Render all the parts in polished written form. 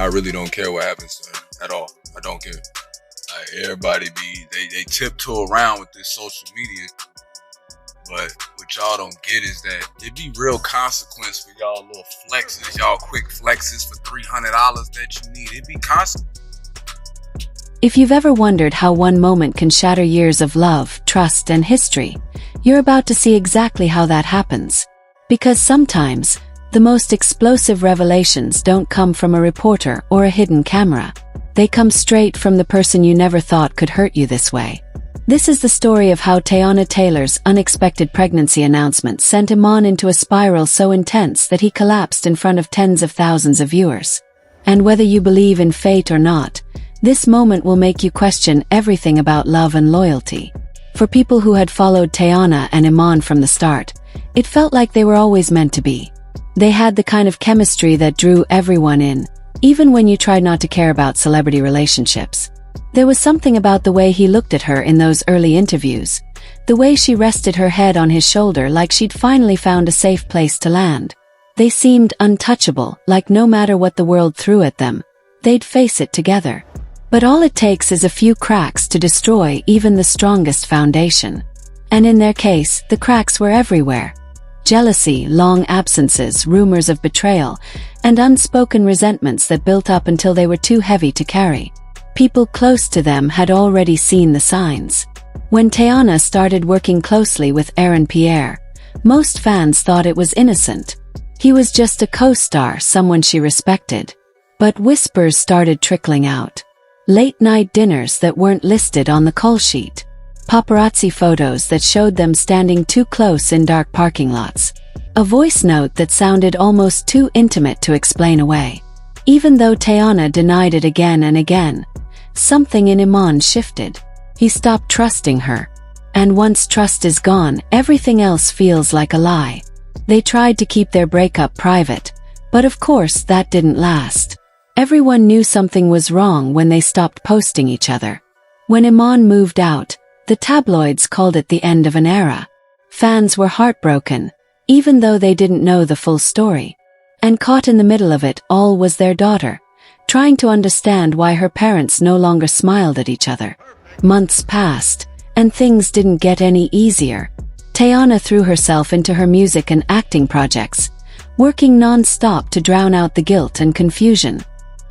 I really don't care what happens to her at all. I don't care. Like everybody they tiptoe around with this social media, but what y'all don't get is that it be real consequence for y'all little flexes, y'all quick flexes for $300 that you need. It be consequence. If you've ever wondered how one moment can shatter years of love, trust, and history, you're about to see exactly how that happens. Because sometimes, the most explosive revelations don't come from a reporter or a hidden camera. They come straight from the person you never thought could hurt you this way. This is the story of how Teyana Taylor's unexpected pregnancy announcement sent Iman into a spiral so intense that he collapsed in front of tens of thousands of viewers. And whether you believe in fate or not, this moment will make you question everything about love and loyalty. For people who had followed Teyana and Iman from the start, it felt like they were always meant to be. They had the kind of chemistry that drew everyone in, even when you tried not to care about celebrity relationships. There was something about the way he looked at her in those early interviews, the way she rested her head on his shoulder like she'd finally found a safe place to land. They seemed untouchable, like no matter what the world threw at them, they'd face it together. But all it takes is a few cracks to destroy even the strongest foundation. And in their case, the cracks were everywhere. Jealousy, long absences, rumors of betrayal, and unspoken resentments that built up until they were too heavy to carry. People close to them had already seen the signs. When Teyana started working closely with Aaron Pierre, most fans thought it was innocent. He was just a co-star, someone she respected. But whispers started trickling out. Late-night dinners that weren't listed on the call sheet. Paparazzi photos that showed them standing too close in dark parking lots. A voice note that sounded almost too intimate to explain away. Even though Teyana denied it again and again, something in Iman shifted. He stopped trusting her. And once trust is gone, everything else feels like a lie. They tried to keep their breakup private, but of course that didn't last. Everyone knew something was wrong when they stopped posting each other. When Iman moved out, the tabloids called it the end of an era. Fans were heartbroken, even though they didn't know the full story. And caught in the middle of it all was their daughter, trying to understand why her parents no longer smiled at each other. Months passed, and things didn't get any easier. Teyana threw herself into her music and acting projects, working non-stop to drown out the guilt and confusion.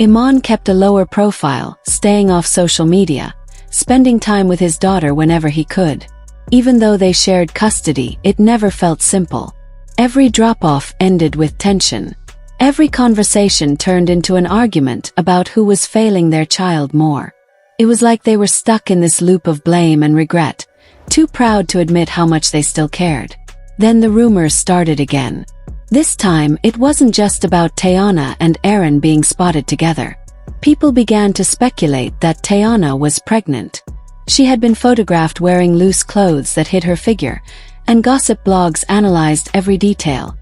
Iman kept a lower profile, staying off social media, spending time with his daughter whenever he could. Even though they shared custody, it never felt simple. Every drop-off ended with tension. Every conversation turned into an argument about who was failing their child more. It was like they were stuck in this loop of blame and regret, too proud to admit how much they still cared. Then the rumors started again. This time, it wasn't just about Teyana and Aaron being spotted together. People began to speculate that Teyana was pregnant. She had been photographed wearing loose clothes that hid her figure, and gossip blogs analyzed every detail.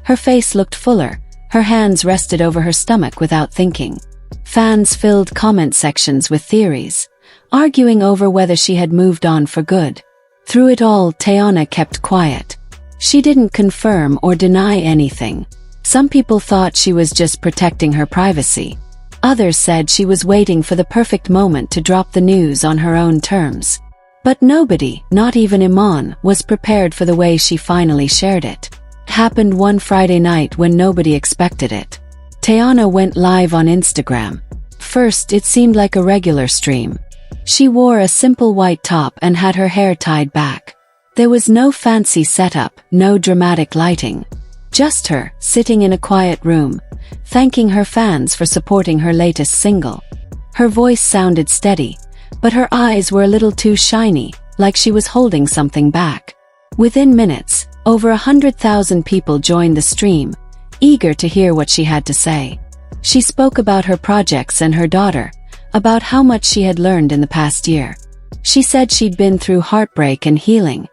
Her face looked fuller, her hands rested over her stomach without thinking. Fans filled comment sections with theories, arguing over whether she had moved on for good. Through it all, Teyana kept quiet. She didn't confirm or deny anything. Some people thought she was just protecting her privacy. Others said she was waiting for the perfect moment to drop the news on her own terms. But nobody, not even Iman, was prepared for the way she finally shared it. It happened one Friday night when nobody expected it. Teyana went live on Instagram. First, it seemed like a regular stream. She wore a simple white top and had her hair tied back. There was no fancy setup, no dramatic lighting. Just her, sitting in a quiet room, thanking her fans for supporting her latest single. Her voice sounded steady, but her eyes were a little too shiny, like she was holding something back. Within minutes, over 100,000 people joined the stream, eager to hear what she had to say. She spoke about her projects and her daughter, about how much she had learned in the past year. She said she'd been through heartbreak and healing,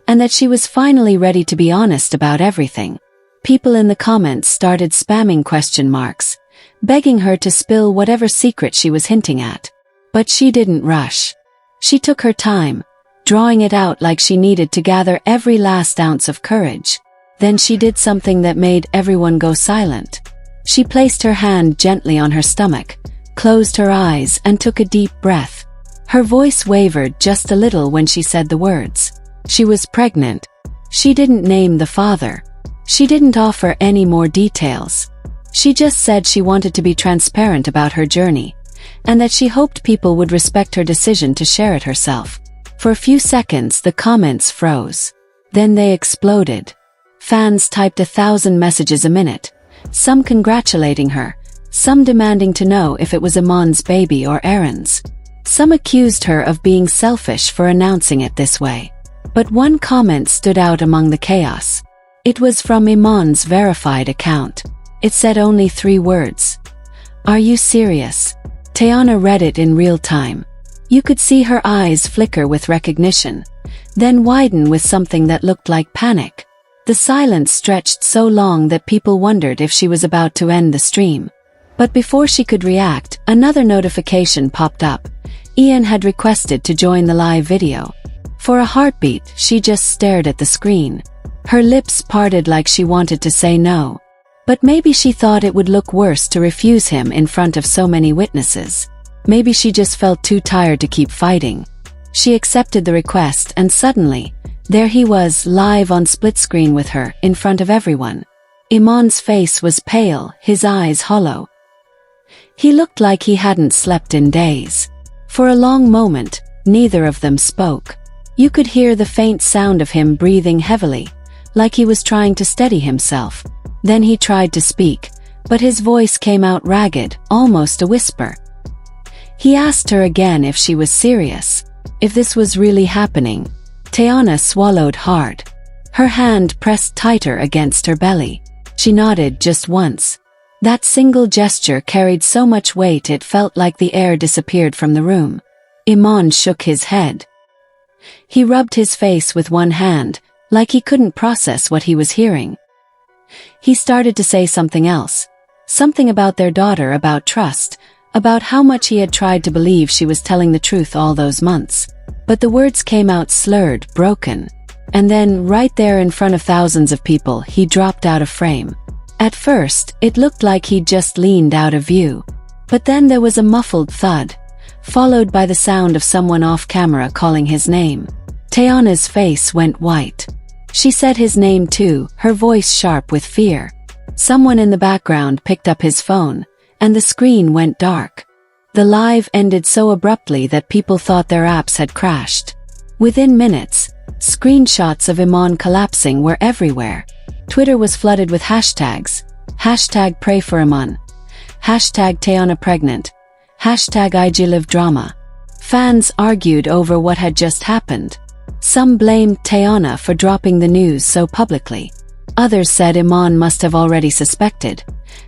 and that she was finally ready to be honest about everything. People in the comments started spamming question marks, begging her to spill whatever secret she was hinting at. But she didn't rush. She took her time, drawing it out like she needed to gather every last ounce of courage. Then she did something that made everyone go silent. She placed her hand gently on her stomach, closed her eyes and took a deep breath. Her voice wavered just a little when she said the words. She was pregnant. She didn't name the father. She didn't offer any more details. She just said she wanted to be transparent about her journey, and that she hoped people would respect her decision to share it herself. For a few seconds the comments froze. Then they exploded. Fans typed 1,000 messages a minute, some congratulating her, some demanding to know if it was Iman's baby or Aaron's. Some accused her of being selfish for announcing it this way. But one comment stood out among the chaos. It was from Iman's verified account. It said only 3 words. "Are you serious?" Teyana read it in real time. You could see her eyes flicker with recognition, then widen with something that looked like panic. The silence stretched so long that people wondered if she was about to end the stream. But before she could react, another notification popped up. Ian had requested to join the live video. For a heartbeat, she just stared at the screen. Her lips parted like she wanted to say no. But maybe she thought it would look worse to refuse him in front of so many witnesses. Maybe she just felt too tired to keep fighting. She accepted the request and suddenly, there he was live on split screen with her in front of everyone. Iman's face was pale, his eyes hollow. He looked like he hadn't slept in days. For a long moment, neither of them spoke. You could hear the faint sound of him breathing heavily, like he was trying to steady himself. Then he tried to speak, but his voice came out ragged, almost a whisper. He asked her again if she was serious, if this was really happening. Teyana swallowed hard. Her hand pressed tighter against her belly. She nodded just once. That single gesture carried so much weight it felt like the air disappeared from the room. Iman shook his head. He rubbed his face with one hand, like he couldn't process what he was hearing. He started to say something else. Something about their daughter, about trust, about how much he had tried to believe she was telling the truth all those months. But the words came out slurred, broken. And then, right there in front of thousands of people, he dropped out of frame. At first, it looked like he'd just leaned out of view. But then there was a muffled thud, followed by the sound of someone off camera calling his name. Teyana's face went white. She said his name too, her voice sharp with fear. Someone in the background picked up his phone, and the screen went dark. The live ended so abruptly that people thought their apps had crashed. Within minutes, screenshots of Iman collapsing were everywhere. Twitter was flooded with hashtags. Hashtag pray for Iman. Hashtag Teyana pregnant. Hashtag IG live drama. Fans argued over what had just happened. Some blamed Teyana for dropping the news so publicly. Others said Iman must have already suspected,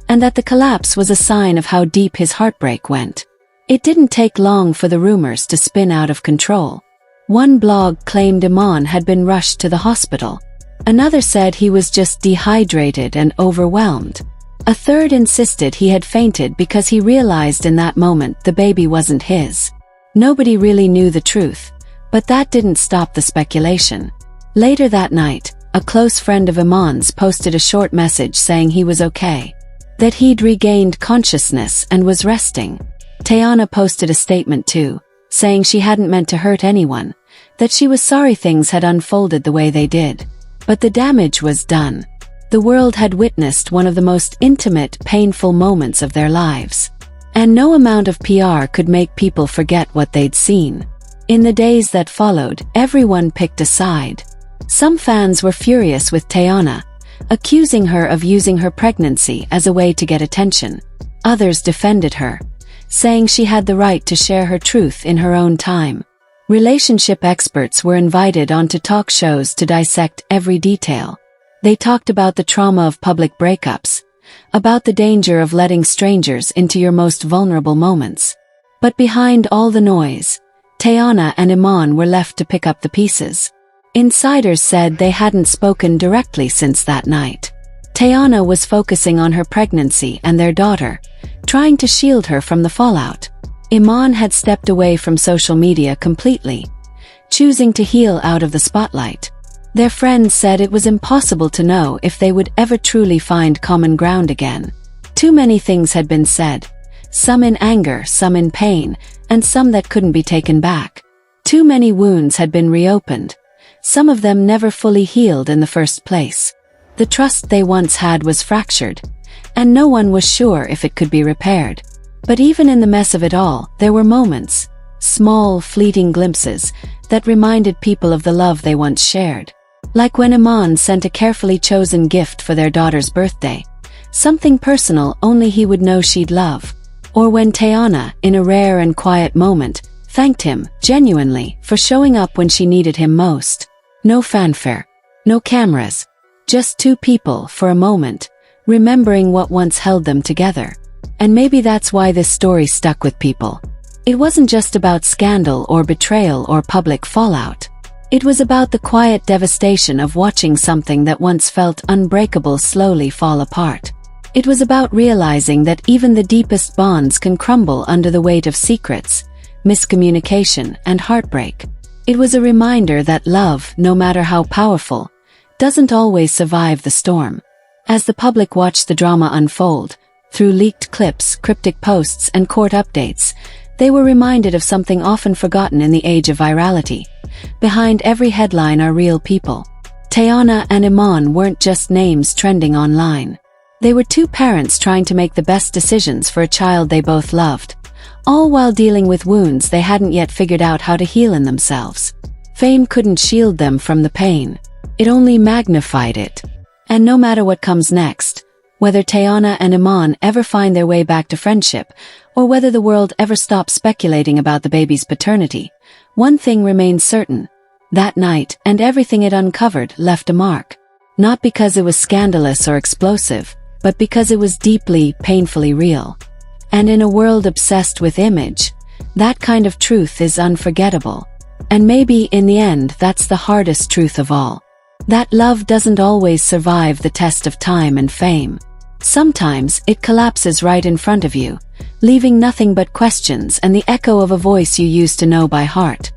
and that the collapse was a sign of how deep his heartbreak went. It didn't take long for the rumors to spin out of control. One blog claimed Iman had been rushed to the hospital. Another said he was just dehydrated and overwhelmed. A third insisted he had fainted because he realized in that moment the baby wasn't his. Nobody really knew the truth, but that didn't stop the speculation. Later that night, a close friend of Iman's posted a short message saying he was okay, that he'd regained consciousness and was resting. Teyana posted a statement too, saying she hadn't meant to hurt anyone, that she was sorry things had unfolded the way they did. But the damage was done. The world had witnessed one of the most intimate, painful moments of their lives. And no amount of PR could make people forget what they'd seen. In the days that followed, everyone picked a side. Some fans were furious with Teyana, accusing her of using her pregnancy as a way to get attention. Others defended her, saying she had the right to share her truth in her own time. Relationship experts were invited onto talk shows to dissect every detail. They talked about the trauma of public breakups, about the danger of letting strangers into your most vulnerable moments. But behind all the noise, Teyana and Iman were left to pick up the pieces. Insiders said they hadn't spoken directly since that night. Teyana was focusing on her pregnancy and their daughter, trying to shield her from the fallout. Iman had stepped away from social media completely, choosing to heal out of the spotlight. Their friends said it was impossible to know if they would ever truly find common ground again. Too many things had been said, some in anger, some in pain, and some that couldn't be taken back. Too many wounds had been reopened, some of them never fully healed in the first place. The trust they once had was fractured, and no one was sure if it could be repaired. But even in the mess of it all, there were moments, small, fleeting glimpses, that reminded people of the love they once shared. Like when Iman sent a carefully chosen gift for their daughter's birthday, something personal only he would know she'd love. Or when Teyana, in a rare and quiet moment, thanked him, genuinely, for showing up when she needed him most. No fanfare, no cameras, just two people, for a moment, remembering what once held them together. And maybe that's why this story stuck with people. It wasn't just about scandal or betrayal or public fallout. It was about the quiet devastation of watching something that once felt unbreakable slowly fall apart. It was about realizing that even the deepest bonds can crumble under the weight of secrets, miscommunication, and heartbreak. It was a reminder that love, no matter how powerful, doesn't always survive the storm. As the public watched the drama unfold, through leaked clips, cryptic posts, and court updates, they were reminded of something often forgotten in the age of virality. Behind every headline are real people. Teyana and Iman weren't just names trending online. They were two parents trying to make the best decisions for a child they both loved, all while dealing with wounds they hadn't yet figured out how to heal in themselves. Fame couldn't shield them from the pain. It only magnified it. And no matter what comes next, whether Teyana and Iman ever find their way back to friendship, or whether the world ever stops speculating about the baby's paternity, one thing remains certain. That night, and everything it uncovered, left a mark. Not because it was scandalous or explosive, but because it was deeply, painfully real. And in a world obsessed with image, that kind of truth is unforgettable. And maybe, in the end, that's the hardest truth of all. That love doesn't always survive the test of time and fame. Sometimes, it collapses right in front of you, leaving nothing but questions and the echo of a voice you used to know by heart.